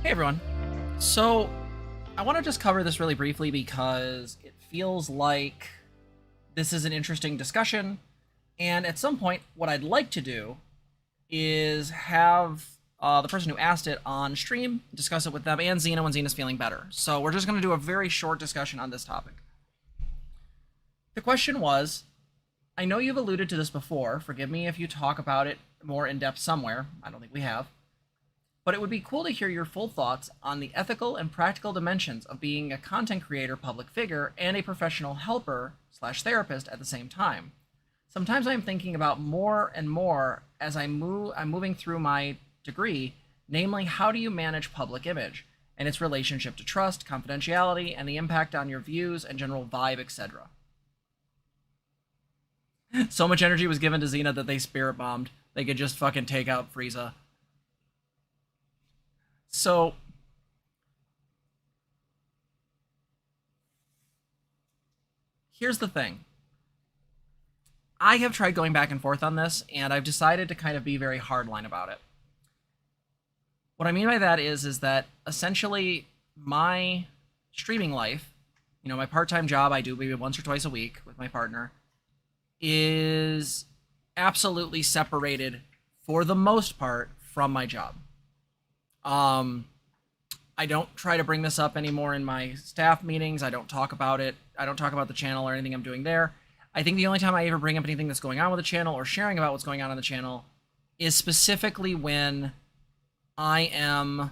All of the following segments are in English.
Hey everyone. So I want to just cover this really briefly because it feels like this is an interesting discussion. And at some point, what I'd like to do is have the person who asked it on stream, discuss it with them and Zena when Zena's feeling better. So we're just going to do a very short discussion on this topic. The question was, I know you've alluded to this before. Forgive me if you talk about it more in depth somewhere. I don't think we have. But it would be cool to hear your full thoughts on the ethical and practical dimensions of being a content creator, public figure, and a professional helper / therapist at the same time. Sometimes I'm thinking about more and more as I'm moving through my degree, namely how do you manage public image and its relationship to trust, confidentiality, and the impact on your views and general vibe, etc. So much energy was given to Zena that they spirit bombed. They could just fucking take out Frieza. So here's the thing. I have tried going back and forth on this, and I've decided to kind of be very hardline about it. What I mean by that is that essentially my streaming life, my part-time job I do maybe once or twice a week with my partner, is absolutely separated for the most part from my job. I don't try to bring this up anymore in my staff meetings. I don't talk about it. I don't talk about the channel or anything I'm doing there. I think the only time I ever bring up anything that's going on with the channel or sharing about what's going on the channel is specifically when I am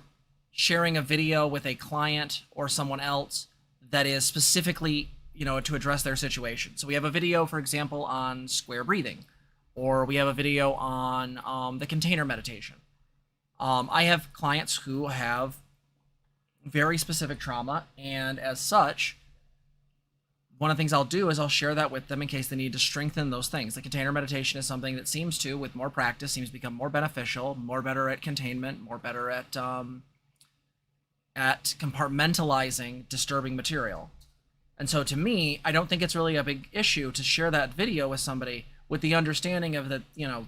sharing a video with a client or someone else that is specifically, to address their situation. So we have a video, for example, on square breathing, or we have a video on the container meditation. I have clients who have very specific trauma, and as such, one of the things I'll do is I'll share that with them in case they need to strengthen those things. The container meditation is something that seems to, with more practice, seems to become more beneficial, more better at containment, more better at compartmentalizing disturbing material. And so to me, I don't think it's really a big issue to share that video with somebody with the understanding of that,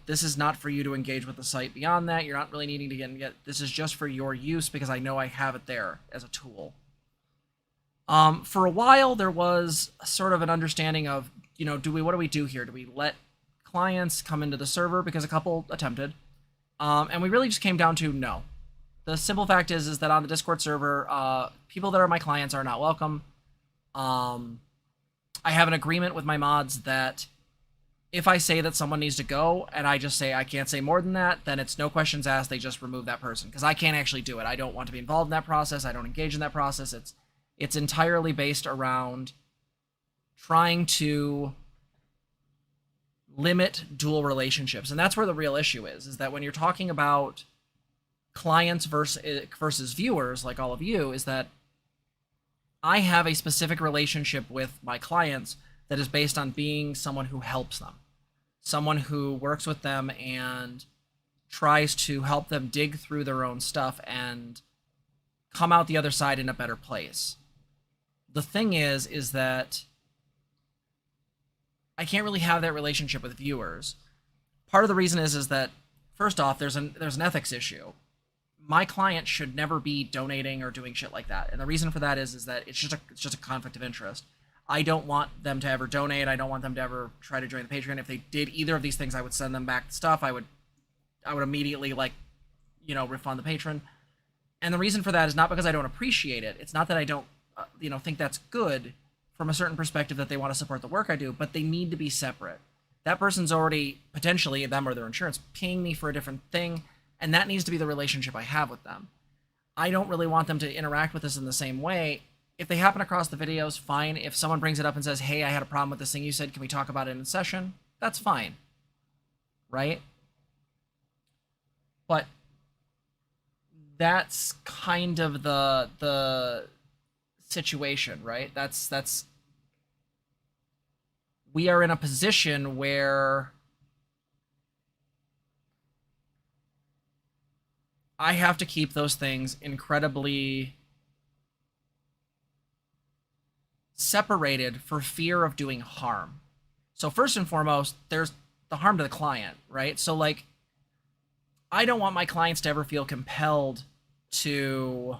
this is not for you to engage with the site beyond that. You're not really needing to get this is just for your use because I know I have it there as a tool. For a while, there was sort of an understanding of, what do we do here? Do we let clients come into the server? Because a couple attempted. And we really just came down to no. The simple fact is that on the Discord server, people that are my clients are not welcome. I have an agreement with my mods that if I say that someone needs to go and I just say I can't say more than that, then it's no questions asked. They just remove that person because I can't actually do it. I don't want to be involved in that process. I don't engage in that process. It's entirely based around trying to limit dual relationships. And that's where the real issue is that when you're talking about clients versus viewers, like all of you, is that I have a specific relationship with my clients that is based on being someone who helps them, someone who works with them and tries to help them dig through their own stuff and come out the other side in a better place. The thing is that I can't really have that relationship with viewers. Part of the reason is that, first off, there's an ethics issue. My client should never be donating or doing shit like that. And the reason for that is that it's just a conflict of interest. I don't want them to ever donate. I don't want them to ever try to join the Patreon. If they did either of these things, I would send them back the stuff. I would immediately refund the patron. And the reason for that is not because I don't appreciate it. It's not that I don't think that's good from a certain perspective that they want to support the work I do, but they need to be separate. That person's already potentially, them or their insurance, paying me for a different thing, and that needs to be the relationship I have with them. I don't really want them to interact with us in the same way. If they happen across the videos, fine. If someone brings it up and says, hey, I had a problem with this thing you said, can we talk about it in session? That's fine, right? But that's kind of the situation, right? That's we are in a position where I have to keep those things incredibly separated for fear of doing harm. So first and foremost, there's the harm to the client, right? So like, I don't want my clients to ever feel compelled to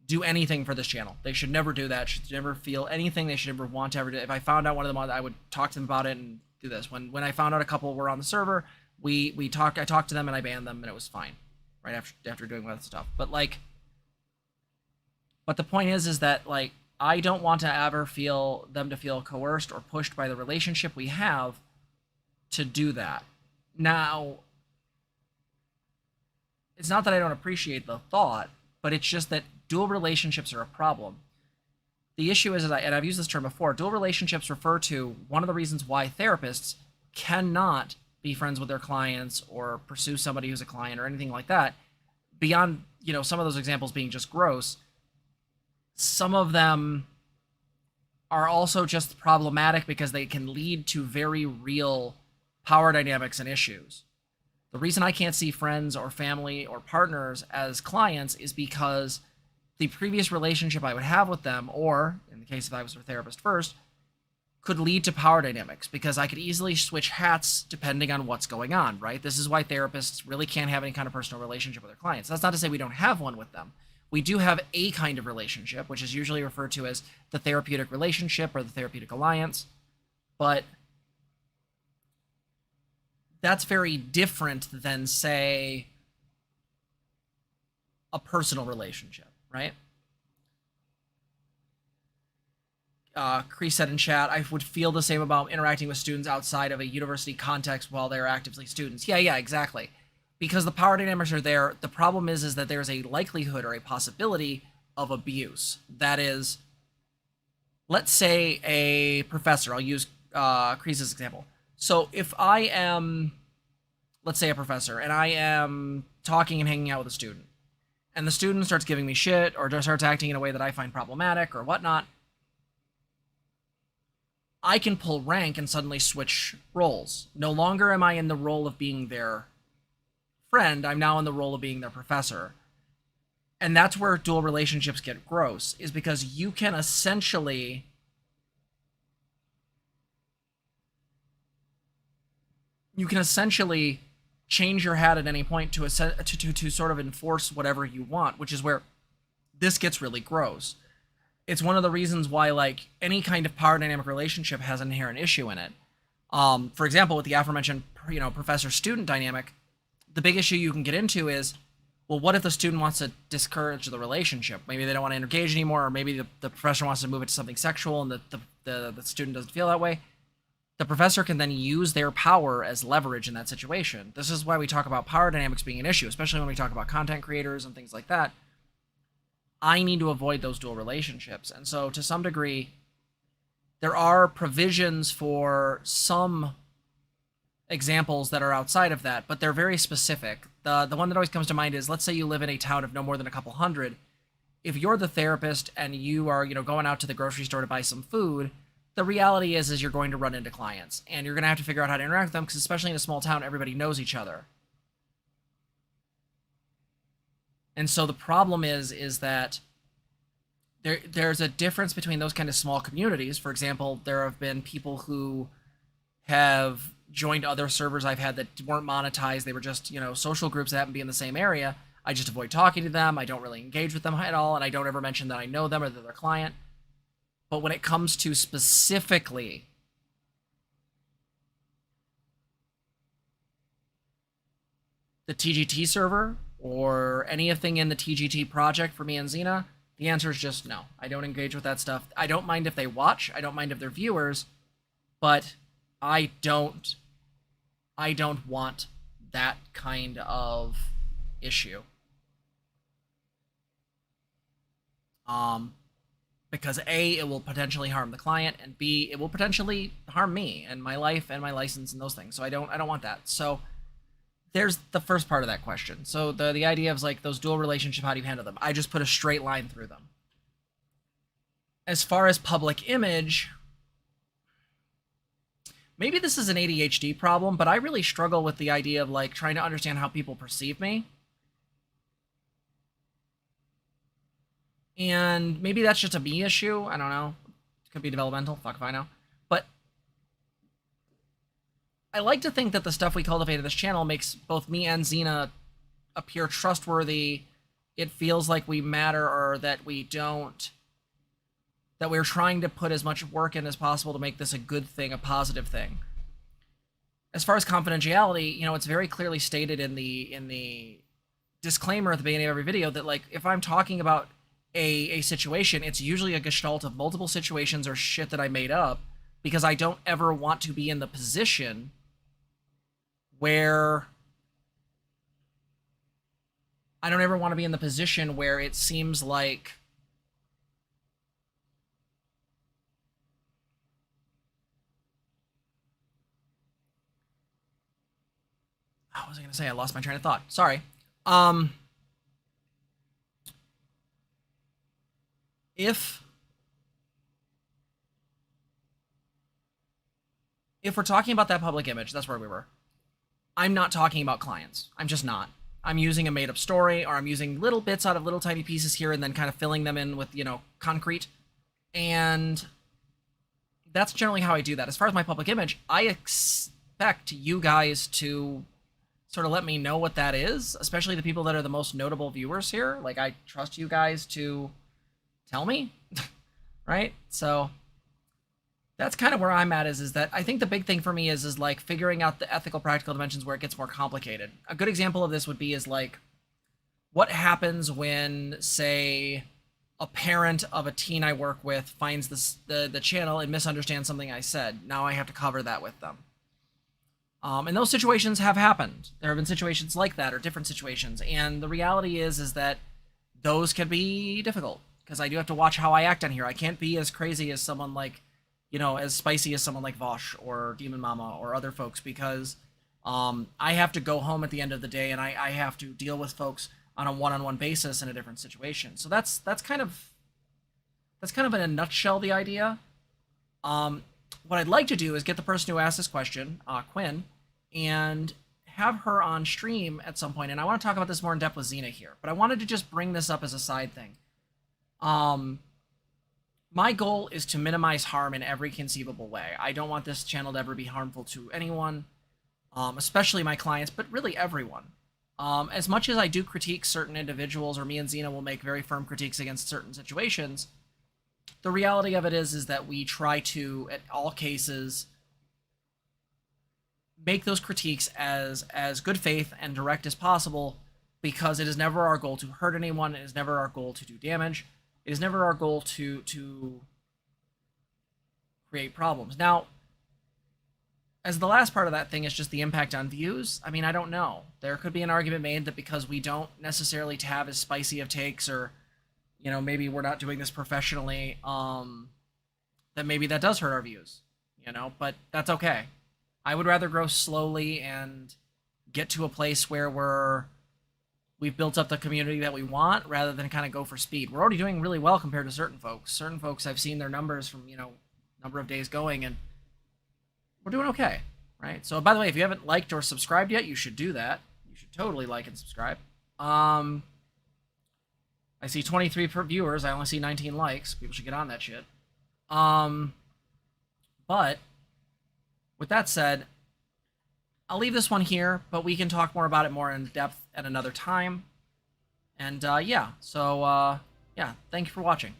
do anything for this channel. They should never do that. Should never feel anything. They should never want to ever do it. If I found out one of them, I would talk to them about it and do this. When I found out a couple were on the server, I talked to them and I banned them and it was fine. Right after doing that stuff. But the point is that like I don't want to ever feel them to feel coerced or pushed by the relationship we have to do that. Now, it's not that I don't appreciate the thought, but it's just that dual relationships are a problem. The issue is that, and I've used this term before, dual relationships refer to one of the reasons why therapists cannot be friends with their clients or pursue somebody who's a client or anything like that. Beyond, some of those examples being just gross, some of them are also just problematic because they can lead to very real power dynamics and issues. The reason I can't see friends or family or partners as clients is because the previous relationship I would have with them, or in the case if I was their therapist first, could lead to power dynamics because I could easily switch hats depending on what's going on, right? This is why therapists really can't have any kind of personal relationship with their clients. That's not to say we don't have one with them. We do have a kind of relationship, which is usually referred to as the therapeutic relationship or the therapeutic alliance, but that's very different than, say, a personal relationship, right? Chris said in chat, I would feel the same about interacting with students outside of a university context while they're actively students. Yeah, exactly. Because the power dynamics are there. The problem is that there's a likelihood or a possibility of abuse. That is, let's say a professor, I'll use Chris's example. So if I am, let's say a professor, and I am talking and hanging out with a student, and the student starts giving me shit or just starts acting in a way that I find problematic or whatnot, I can pull rank and suddenly switch roles. No longer am I in the role of being their friend, I'm now in the role of being their professor. And that's where dual relationships get gross, is because you can essentially change your hat at any point to sort of enforce whatever you want, which is where this gets really gross. It's one of the reasons why, like, any kind of power dynamic relationship has an inherent issue in it. For example, with the aforementioned, professor-student dynamic, the big issue you can get into is, well, what if the student wants to discourage the relationship? Maybe they don't want to engage anymore, or maybe the professor wants to move it to something sexual and the student doesn't feel that way. The professor can then use their power as leverage in that situation. This is why we talk about power dynamics being an issue, especially when we talk about content creators and things like that. I need to avoid those dual relationships. And so to some degree, there are provisions for some examples that are outside of that, but they're very specific. The one that always comes to mind is, let's say you live in a town of no more than a couple hundred. If you're the therapist and you are, going out to the grocery store to buy some food, the reality is you're going to run into clients and you're going to have to figure out how to interact with them, because especially in a small town, everybody knows each other. And so the problem is that there's a difference between those kind of small communities. For example, there have been people who have joined other servers I've had that weren't monetized. They were just, social groups that happen to be in the same area. I just avoid talking to them. I don't really engage with them at all, and I don't ever mention that I know them or that they're a client. But when it comes to specifically the TGT server or anything in the TGT project for me and Zena, the answer is just no. I don't engage with that stuff. I don't mind if they watch. I don't mind if they're viewers, but I don't want that kind of issue. Because A, it will potentially harm the client, and B, it will potentially harm me and my life and my license and those things. So I don't want that. So there's the first part of that question. So the idea of like those dual relationships, how do you handle them? I just put a straight line through them. As far as public image, maybe this is an ADHD problem, but I really struggle with the idea of like trying to understand how people perceive me. And maybe that's just a me issue. I don't know. It could be developmental. Fuck if I know. But I like to think that the stuff we cultivate in this channel makes both me and Zena appear trustworthy, it feels like we matter, or that we don't, that we're trying to put as much work in as possible to make this a good thing, a positive thing. As far as confidentiality, it's very clearly stated in the disclaimer at the beginning of every video that, like, if I'm talking about a situation, it's usually a gestalt of multiple situations or shit that I made up, because I don't ever want to be in the position where it seems like what was I going to say? I lost my train of thought. Sorry. If we're talking about that public image, that's where we were. I'm not talking about clients. I'm just not. I'm using a made-up story, or I'm using little bits out of little tiny pieces here and then kind of filling them in with, concrete. And that's generally how I do that. As far as my public image, I expect you guys to sort of let me know what that is, especially the people that are the most notable viewers here. Like, I trust you guys to tell me, right? So that's kind of where I'm at, is that I think the big thing for me is like figuring out the ethical, practical dimensions where it gets more complicated. A good example of this would be like, what happens when, say, a parent of a teen I work with finds the channel and misunderstands something I said. Now I have to cover that with them. And those situations have happened. There have been situations like that, or different situations. And the reality is that those can be difficult, because I do have to watch how I act on here. I can't be as crazy as someone like, as spicy as someone like Vosh or Demon Mama or other folks, because I have to go home at the end of the day, and I have to deal with folks on a one-on-one basis in a different situation. So that's kind of in a nutshell the idea. What I'd like to do is get the person who asked this question, Quinn, and have her on stream at some point. And I want to talk about this more in depth with Zena here, but I wanted to just bring this up as a side thing. My goal is to minimize harm in every conceivable way. I don't want this channel to ever be harmful to anyone, especially my clients, but really everyone. As much as I do critique certain individuals, or me and Zena will make very firm critiques against certain situations, the reality of it is that we try to, at all cases, make those critiques as good faith and direct as possible, because it is never our goal to hurt anyone. It is never our goal to do damage. It is never our goal to create problems. Now, as the last part of that thing is just the impact on views, I mean, I don't know. There could be an argument made that because we don't necessarily have as spicy of takes, or maybe we're not doing this professionally, that maybe that does hurt our views, but that's okay. I would rather grow slowly and get to a place where we've built up the community that we want, rather than kind of go for speed. We're already doing really well compared to certain folks. Certain folks, I've seen their numbers from, number of days going, and we're doing okay, right? So, by the way, if you haven't liked or subscribed yet, you should do that. You should totally like and subscribe. I see 23 per viewers. I only see 19 likes. People should get on that shit. But with that said, I'll leave this one here, but we can talk more about it more in depth at another time. And yeah, so yeah, thank you for watching.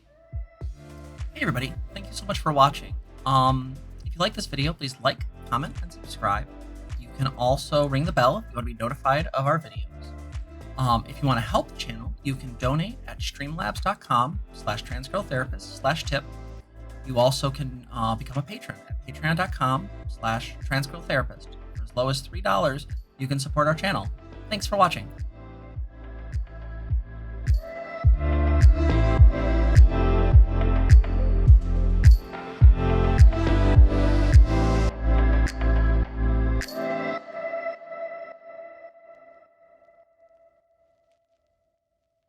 Hey everybody, thank you so much for watching. If you like this video, please like, comment, and subscribe. You can also ring the bell if you want to be notified of our videos. If you want to help the channel, you can donate at streamlabs.com/transgirltherapist/tip. You also can become a patron at patreon.com/transgirltherapist. For as low as $3, you can support our channel. Thanks for watching.